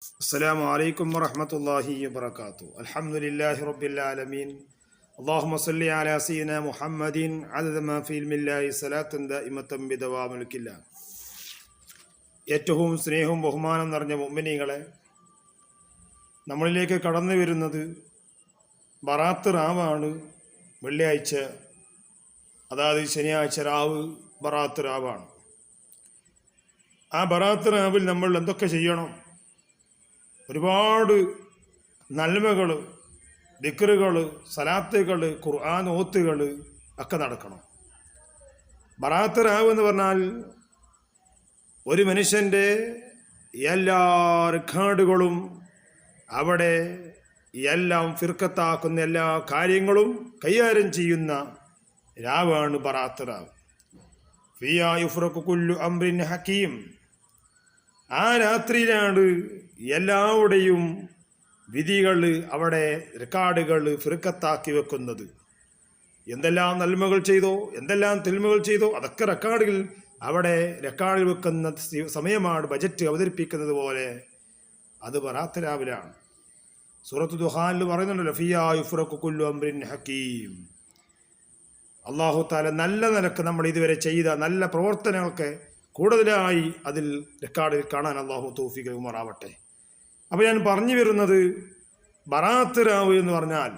السلام عليكم ورحمة الله وبركاته. الحمد لله رب العالمين. اللهم صل على سيدنا محمد عدد ما في علم الله صلاة دائمة بدوام ملك الله. ഏറ്റവും സ്നേഹവും ബഹുമാനം നിറഞ്ഞ മുഅ്മിനീങ്ങളെ, നമ്മളിലേക്ക് കടന്നു വരുന്നത് ബറാത്ത് റാവാണ്. വെള്ളിയാഴ്ച, അതായത് ശനിയാഴ്ച രാവ് ബറാത്ത് റാവാണ്. ആ ബറാത്ത് റാവിൽ നമ്മൾ എന്തൊക്കെ ചെയ്യണം? ഒരുപാട് നന്മകൾ, ദിക്റുകൾ, സലാത്തുകൾ, ഖുർആൻ ഓത്തുകൾ ഒക്കെ നടക്കണം. ബറാത്ത് റാവ് എന്ന് പറഞ്ഞാൽ ഒരു മനുഷ്യൻ്റെ എല്ലാ റെക്കോർഡുകളും, അവിടെ എല്ലാം ഫിർക്കത്താക്കുന്ന എല്ലാ കാര്യങ്ങളും കൈകാര്യം ചെയ്യുന്ന രാവാണ് ബറാത്ത് റാവ്. ഫിയാ യുഫ്റഖു കുല്ലു അംറിൻ ഹകീം. ആ രാത്രിയിലാണ് എല്ലാവരുടെയും വിധികൾ, അവിടെ റെക്കോർഡുകൾ ഫിർക്കത്താക്കി വെക്കുന്നത്. എന്തെല്ലാം നന്മകൾ ചെയ്തോ, എന്തെല്ലാം തിന്മകൾ ചെയ്തോ, അതൊക്കെ റെക്കോർഡിൽ അവിടെ റെക്കോർഡിൽ വെക്കുന്ന സമയമാണ്. ബജറ്റ് അവതരിപ്പിക്കുന്നത് പോലെ അത് ബറാത്ത് രാവിലാണ്. സൂറത്ത് ദുഹാനിൽ പറയുന്നുണ്ടല്ലോ, ഫിയാ യുഫ്റഖു കുല്ലു അംറിൻ ഹകീം. അല്ലാഹു തആല നല്ല നിലക്ക് നമ്മൾ ഇതുവരെ ചെയ്ത നല്ല പ്രവർത്തനങ്ങൾക്ക് കൂടുതലായി അതിൽ റെക്കോർഡിൽ കാണാൻ അല്ലാഹു തൗഫീഖ് നൽകുമാറാവട്ടെ. അപ്പോൾ ഞാൻ പറഞ്ഞു വരുന്നത്, ബറാത്ത് രാവ് എന്ന് പറഞ്ഞാൽ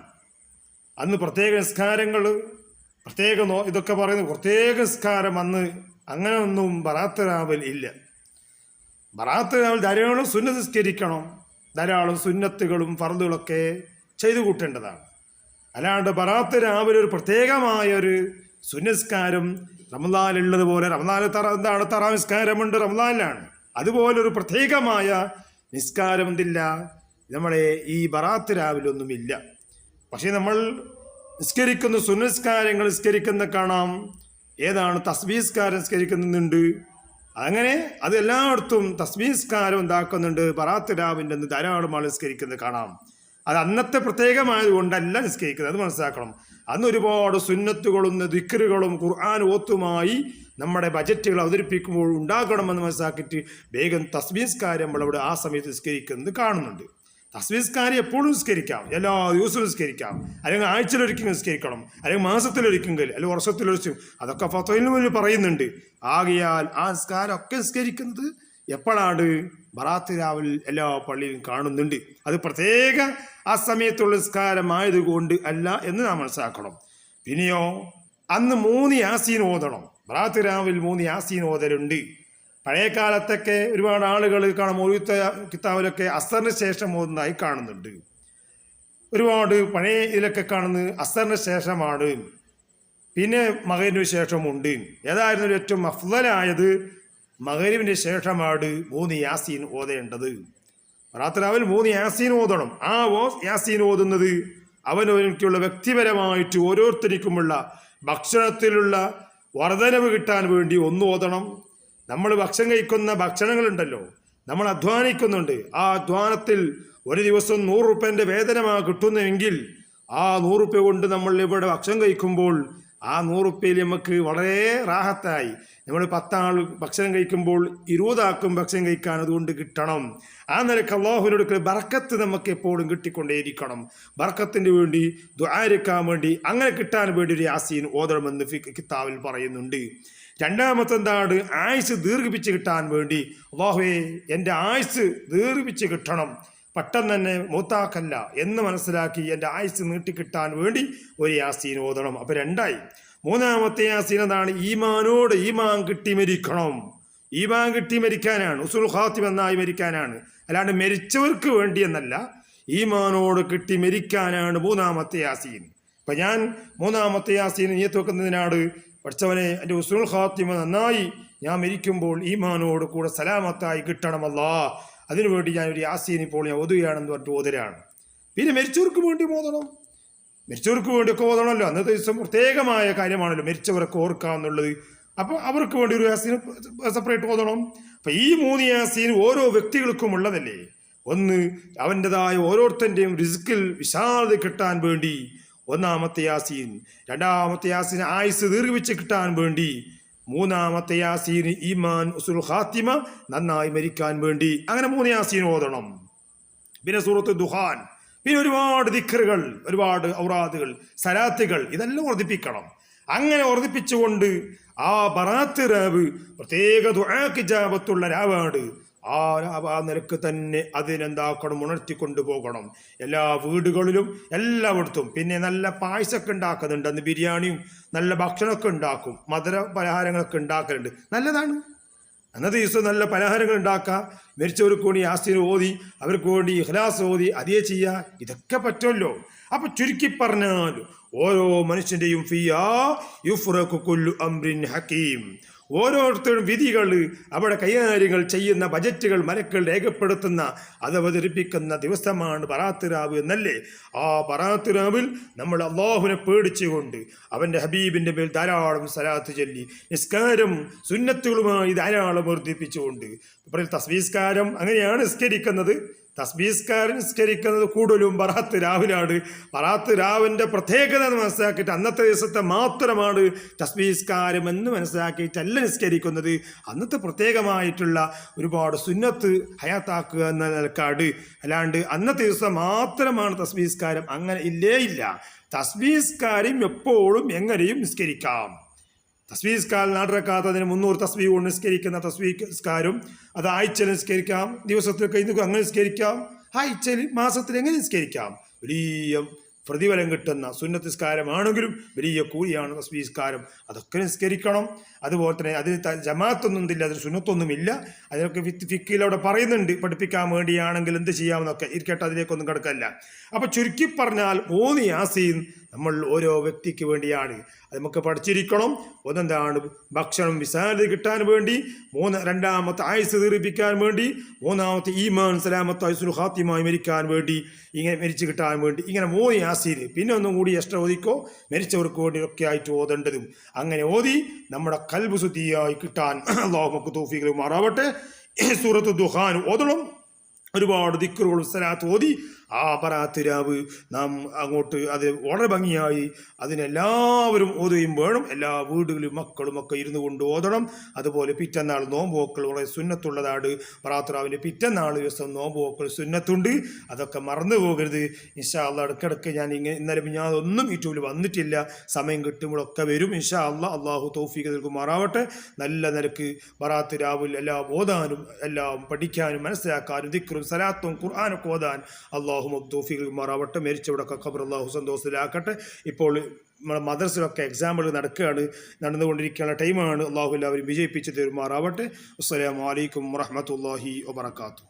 അന്ന് പ്രത്യേക നിസ്കാരങ്ങൾ, പ്രത്യേക ഇതൊക്കെ പറയുന്നത് പ്രത്യേക നിസ്കാരം അന്ന് അങ്ങനെ ഒന്നും ബറാത്ത് രാവിൽ ഇല്ല. ബറാത്ത് രാവിൽ ധാരാളം സുന്നത്ത് നിസ്കരിക്കണം, ധാരാളം സുന്നത്തുകളും ഫർദുകളൊക്കെ ചെയ്തു കൂട്ടേണ്ടതാണ്. അല്ലാണ്ട് ബറാത്ത് രാവിലെ ഒരു പ്രത്യേകമായൊരു സുന്നസ്കാരം റമദാനിലുള്ളതുപോലെ, റമദാനിൽ എന്താണ് തറാ നിസ്കാരമുണ്ട്, റമദാനിലാണ്, അതുപോലൊരു പ്രത്യേകമായ നിസ്കാരം എന്തില്ല നമ്മളെ ഈ ബറാത്ത് രാവിലൊന്നുമില്ല. പക്ഷേ നമ്മൾ നിസ്കരിക്കുന്ന സുന്നസ്കാരങ്ങൾ നിസ്കരിക്കുന്ന കാണാം. ഏതാണ്? തസ്ബീഹ്സ്കാരം നിസ്കരിക്കുന്നുണ്ട്. അങ്ങനെ അത് എല്ലായിടത്തും തസ്ബീഹ്സ്കാരം ഉണ്ടാക്കുന്നുണ്ട്. ബറാത്ത് രാവിൻ്റെ അന്ന് ധാരാളം ആൾ നിസ്കരിക്കുന്നത് കാണാം. അത് അന്നത്തെ പ്രത്യേകമായത് കൊണ്ടല്ല നിസ്കരിക്കുന്നത്, അത് മനസ്സിലാക്കണം. അന്ന് ഒരുപാട് സുന്നത്തുകളും ദിക്റുകളും ഖുർആൻ ഓത്തുമായി നമ്മുടെ ബജറ്റുകൾ അവതരിപ്പിക്കുമ്പോൾ ഉണ്ടാകണമെന്ന് മനസ്സിലാക്കിയിട്ട് വേഗം തസ്ബീഹ്സ്കാരം നമ്മളവിടെ ആ സമയത്ത് നിസ്കരിക്കുന്നത് കാണുന്നുണ്ട്. തസ്ബീഹ്സ്കാരം എപ്പോഴും നിസ്കരിക്കാം, എല്ലാ ദിവസവും നിസ്കരിക്കാം, അല്ലെങ്കിൽ ആഴ്ചയിലൊരിക്കൽ നിസ്കരിക്കണം, അല്ലെങ്കിൽ മാസത്തിലൊരിക്കെങ്കിൽ, അല്ലെങ്കിൽ വർഷത്തിലൊരിക്കും, അതൊക്കെ ഫത്വയിൽ മുന്നിൽ പറയുന്നുണ്ട്. ആകയാൽ ആ നിസ്കാരം ഒക്കെ നിസ്കരിക്കുന്നത് എപ്പോഴാണ്? ബറാത്ത് രാവിൽ എല്ലാ പള്ളിയിലും കാണുന്നുണ്ട്. അത് പ്രത്യേക ആ സമയത്തുള്ള നിസ്കാരമായതുകൊണ്ട് അല്ല എന്ന് നാം മനസ്സിലാക്കണം. പിന്നെയോ അന്ന് 3 യാസീൻ ഓതണം. ബറാത്ത് രാവിൽ 3 യാസീൻ ഓതലുണ്ട്. പഴയ കാലത്തൊക്കെ ഒരുപാട് ആളുകൾ കാണാം, മൗലൂദ് കിതാബിലൊക്കെ അസറിന് ശേഷം ഓതുന്നതായി കാണുന്നുണ്ട്. ഒരുപാട് പഴയ ഇതിലൊക്കെ കാണുന്നത് അസറിന് ശേഷമാണ്, പിന്നെ മഗ്‌രിബിന് ശേഷമുണ്ട്. ഏതായിരുന്നു ഏറ്റവും അഫ്ളലായത്? മഗ്‌രിബിന് ശേഷമാണ് 3 യാസീൻ ഓതേണ്ടത്. ബറാത്ത് രാവിൽ 3 യാസീൻ ഓതണം. ആ യാസീൻ ഓതുന്നത് അവനവനിക്കുള്ള വ്യക്തിപരമായിട്ട് ഓരോരുത്തർക്കുമുള്ള ഭക്ഷണത്തിലുള്ള വർധനവ് കിട്ടാൻ വേണ്ടി ഒന്ന് ഓതണം. നമ്മൾ ഭക്ഷണം കഴിക്കുന്ന ഭക്ഷണങ്ങളുണ്ടല്ലോ, നമ്മൾ അധ്വാനിക്കുന്നുണ്ട്. ആ അധ്വാനത്തിൽ ഒരു ദിവസം 100 റുപ്യൻ്റെ വേതനമാണ് കിട്ടുന്നതെങ്കിൽ ആ 100 റുപ്യ കൊണ്ട് നമ്മൾ ഇവിടെ ഭക്ഷണം കഴിക്കുമ്പോൾ ആ 100 റുപ്യയിൽ നമുക്ക് വളരെ റാഹത്തായി. നമ്മൾ 10 ആൾ ഭക്ഷണം കഴിക്കുമ്പോൾ 20 ആൾക്കും ഭക്ഷണം കഴിക്കാൻ അതുകൊണ്ട് കിട്ടണം. ആ നിലക്ക് അല്ലാഹുവിനോട് ബർക്കത്ത് നമുക്ക് എപ്പോഴും കിട്ടിക്കൊണ്ടേയിരിക്കണം. ബർക്കത്തിന് വേണ്ടി ദുആഇരക്കാൻ വേണ്ടി, അങ്ങനെ കിട്ടാൻ വേണ്ടി ഒരു യാസീൻ ഓതണമെന്ന് കിതാബിൽ പറയുന്നുണ്ട്. രണ്ടാമത്തെ എന്താണ്? ആയുസ് ദീർഘിപ്പിച്ച് കിട്ടാൻ വേണ്ടി, അല്ലാഹുവേ എൻ്റെ ആയുസ് ദീർഘിപ്പിച്ച് കിട്ടണം, പെട്ടെന്ന് തന്നെ മൂത്താക്കല്ല എന്ന് മനസ്സിലാക്കി എൻ്റെ ആയുസ് നീട്ടിക്കിട്ടാൻ വേണ്ടി ഒരു യാസീൻ ഓതണം. അപ്പോൾ 2ആയി. മൂന്നാമത്തെ യാസീൻ എന്താണ്? ഈമാനോട് ഈമാൻ കിട്ടി മരിക്കണം. ഈമാൻ കിട്ടി മരിക്കാനാണ്, ഉസുൽ ഖാത്തിമ എന്നായി മരിക്കാനാണ്, അല്ലാണ്ട് മരിച്ചവർക്ക് വേണ്ടി എന്നല്ല. ഈമാനോട് കിട്ടി മരിക്കാനാണ് 3ാമത്തെ യാസീൻ. അപ്പം ഞാൻ 3ാമത്തെ യാസീൻ നിയത്ത് വെക്കുന്നതിനാണ്, പഠിച്ചവനെ എൻ്റെ ഉസുൽ ഖാത്തിമ നന്നായി ഞാൻ മരിക്കുമ്പോൾ ഈമാനോട് കൂടെ സലാമത്തായി കിട്ടണമല്ലാ, അതിനുവേണ്ടി ഞാനൊരു യാസീൻ ഇപ്പോൾ ഞാൻ ഓതുകയാണെന്ന് പറഞ്ഞിട്ട് ഓതരാണ്. പിന്നെ മരിച്ചവർക്ക് വേണ്ടി ഓതണം. മരിച്ചവർക്ക് വേണ്ടിയൊക്കെ ഓതണമല്ലോ, അന്നത്തെ ദിവസം പ്രത്യേകമായ കാര്യമാണല്ലോ മരിച്ചവരൊക്കെ ഓർക്കാന്നുള്ളത്. അപ്പോൾ അവർക്ക് വേണ്ടി ഒരു യാസീൻ സെപ്പറേറ്റ് ഓതണം. അപ്പം ഈ 3 യാസീൻ ഓരോ വ്യക്തികൾക്കും ഉള്ളതല്ലേ. ഒന്ന് അവൻ്റെതായ ഓരോരുത്തൻ്റെയും റിസ്കിൽ വിശാലത കിട്ടാൻ വേണ്ടി 1ാമത്തെ യാസീൻ. 2ാമത്തെ യാസീൻ ആയുസ് ദീർഘിപ്പിച്ച് കിട്ടാൻ വേണ്ടി. മൂന്നാമത്തെ യാസീൻ ഈമാൻ ഉസുൽ ഖാത്തിമ, നന്നായി മരിക്കാൻ വേണ്ടി. അങ്ങനെ 3 യാസീൻ ഓതണം. പിന്നെ സൂറത്ത് ദുഹാൻ, പിന്നെ ഒരുപാട് ദിക്റുകൾ, ഒരുപാട് ഔറാദുകൾ, സലാത്തുകൾ, ഇതെല്ലാം വർദ്ധിപ്പിക്കണം. അങ്ങനെ വർദ്ധിപ്പിച്ചുകൊണ്ട് ആ ബറാത്ത് രാവ് പ്രത്യേക ദുആക്ക് ഇജാബത്തുള്ള രാവാണ്. ആ നിലക്ക് തന്നെ അതിനെന്താക്കണം, ഉണർത്തിക്കൊണ്ടു പോകണം എല്ലാ വീടുകളിലും എല്ലായിടത്തും. പിന്നെ നല്ല പായസമൊക്കെ ഉണ്ടാക്കുന്നുണ്ട്, അന്ന് ബിരിയാണിയും നല്ല ഭക്ഷണമൊക്കെ ഉണ്ടാക്കും, മധുര പലഹാരങ്ങളൊക്കെ ഉണ്ടാക്കലുണ്ട്, നല്ലതാണ്. അന്നത്തെ ദിവസം നല്ല പലഹാരങ്ങൾ ഉണ്ടാക്കുക, മരിച്ചവർക്ക് വേണ്ടി യാസീൻ ഓതി, അവർക്ക് വേണ്ടി ഇഖ്ലാസ് ഓതി അതേ ചെയ്യുക, ഇതൊക്കെ പറ്റുമല്ലോ. അപ്പൊ ചുരുക്കി പറഞ്ഞാൽ ഓരോ മനുഷ്യന്റെയും ഫിയാ യുഫ്റഖു കുല്ലു അംറിൻ ഹകീം, ഓരോരുത്തരും വിധികൾ, അവിടെ കൈകാര്യങ്ങൾ ചെയ്യുന്ന ബജറ്റുകൾ മലക്കൾ രേഖപ്പെടുത്തുന്ന, അത് അവതരിപ്പിക്കുന്ന ദിവസമാണ് ബറാത്ത് രാവ് എന്നല്ലേ. ആ ബറാത്ത് രാവിൽ നമ്മൾ അള്ളാഹുവിനെ പേടിച്ചുകൊണ്ട് അവൻ്റെ ഹബീബിൻ്റെ മേൽ ധാരാളം സലാത്ത് ചൊല്ലി നിസ്കാരം സുന്നത്തുകളുമായി ധാരാളം വർദ്ധിപ്പിച്ചുകൊണ്ട്, തസ്ബീഹ്സ്കാരം അങ്ങനെയാണ് നിസ്കരിക്കുന്നത്. തസ്ബീഹ്സ്കാരം നിസ്കരിക്കുന്നത് കൂടുതലും ബറാത്ത് രാവിലാണ്. ബറാത്ത് രാവിൻ്റെ പ്രത്യേകത എന്ന് മനസ്സിലാക്കിയിട്ട് അന്നത്തെ ദിവസത്തെ മാത്രമാണ് തസ്ബീഹ്സ്കാരം എന്ന് മനസ്സിലാക്കിയിട്ടല്ല നിസ്കരിക്കുന്നത്. അന്നത്തെ പ്രത്യേകമായിട്ടുള്ള ഒരുപാട് സുന്നത്ത് ഹയാത്താക്കുക എന്ന നിലക്കാട്, അല്ലാണ്ട് അന്നത്തെ ദിവസം മാത്രമാണ് തസ്ബീഹ്സ്കാരം, അങ്ങനെ ഇല്ല. തസ്ബീഹ്സ്കാരം എപ്പോഴും എങ്ങനെയും നിസ്കരിക്കാം. തസ്ബീഹ്സ്കാരം നാട്ടിറക്കാത്തതിന് 300 തസ്ബീഹ് കൊണ്ട് നിസ്കരിക്കുന്ന തസ്ബീഹ്സ്കാരം അത് ആഴ്ചയിൽ നിസ്കരിക്കാം, ദിവസത്തിലൊക്കെ ഇന്ന് അങ്ങനെ നിസ്കരിക്കാം, ആഴ്ചയിൽ മാസത്തിൽ എങ്ങനെ നിസ്കരിക്കാം. വലിയ പ്രതിഫലം കിട്ടുന്ന സുന്നത്ത് നിസ്കാരമാണെങ്കിലും വലിയ കൂലിയാണ് തസ്ബീഹ്സ്കാരം, അതൊക്കെ നിസ്കരിക്കണം. അതുപോലെ തന്നെ അതിന് ജമാഅത്തൊന്നും ഇല്ല, അതിന് സുന്നത്തൊന്നുമില്ല. അതിനൊക്കെ ഫിക്കിൽ അവിടെ പറയുന്നുണ്ട്, പഠിപ്പിക്കാൻ വേണ്ടിയാണെങ്കിൽ എന്ത് ചെയ്യാമെന്നൊക്കെ. ഇരിക്കട്ടെ, അതിലേക്കൊന്നും കിടക്കല്ല. അപ്പൊ ചുരുക്കി പറഞ്ഞാൽ 3 യാസീൻ നമ്മൾ ഓരോ വ്യക്തിക്ക് വേണ്ടിയാണ്. അത് നമുക്ക് പഠിച്ചിരിക്കണം. ഒന്നെന്താണ്, ഭക്ഷണം വിശാലത കിട്ടാൻ വേണ്ടി, രണ്ടാമത്തെ ആയുസ് ദീർഘിപ്പിക്കാൻ വേണ്ടി, മൂന്നാമത്തെ ഈമാൻ സലാമത്ത് ആയുസുൽ ഖാത്തിമായി മരിക്കാൻ വേണ്ടി, ഇങ്ങനെ മരിച്ചു കിട്ടാൻ വേണ്ടി, ഇങ്ങനെ 3 യാസീൻ. പിന്നെ ഒന്നും കൂടി എക്സ്ട്രാ ഓതിക്കോ, മരിച്ചവർക്ക് വേണ്ടി ഒക്കെ ആയിട്ട് ഓതേണ്ടതും. അങ്ങനെ ഓതി നമ്മുടെ ഖൽബ് ശുദ്ധിയായി കിട്ടാൻ അല്ലാഹു നമുക്ക് തൗഫീഖ് മാറാവട്ടെ. സൂറത്ത് ദുഹാൻ ഓതണം, ഒരുപാട് ദിക്റുകളും സലാത്ത് ഓതി ആ ബറാത്ത് രാവ് നാം അങ്ങോട്ട് അത് വളരെ ഭംഗിയായി അതിനെല്ലാവരും ഓതുകയും വേണം. എല്ലാ വീടുകളിലും മക്കളും ഒക്കെ ഇരുന്നു കൊണ്ട് ഓതണം. അതുപോലെ പിറ്റന്നാൾ നോമ്പുവെക്കൽ വളരെ സുന്നത്തുള്ളതാണ്. ബറാത്ത് രാവിൻ്റെ പിറ്റന്നാൾ ദിവസം നോമ്പുവെക്കൽ സുന്നത്തുണ്ട്, അതൊക്കെ മറന്നു പോകരുത്. ഇൻഷാ അല്ലാഹ് ഇടയ്ക്കിടയ്ക്ക് ഞാൻ ഇന്നലെ ഞാൻ ഒന്നും യൂട്യൂബിൽ വന്നിട്ടില്ല, സമയം കിട്ടുമ്പോഴൊക്കെ വരും ഇൻഷാ അല്ലാഹ്. അള്ളാഹു തൗഫീഖ് നൽകുമാറാവട്ടെ. നല്ല നിലക്ക് ബറാത്ത് രാവിൽ എല്ലാം ഓതാനും എല്ലാം പഠിക്കാനും മനസ്സിലാക്കാനും ദിക്റും സലാത്തും ഖുർആനൊക്കെ ഓതാൻ അള്ളാഹു തൗഫീഖ് മാറാവട്ടെ. മരിച്ചവിടൊക്കെ ഖബർ അല്ലാഹു സന്തോഷത്തിലാക്കട്ടെ. ഇപ്പോൾ നമ്മുടെ മദ്രസയിലൊക്കെ എക്സാമ്പിൾ നടന്നുകൊണ്ടിരിക്കുന്ന ടൈമാണ്. അള്ളാഹു എല്ലാവരും വിജയിപ്പിച്ച് തരുമാറാവട്ടെ. അസ്സലാമു അലൈക്കും വറഹ്മത്തുള്ളാഹി വബറകാതുഹു.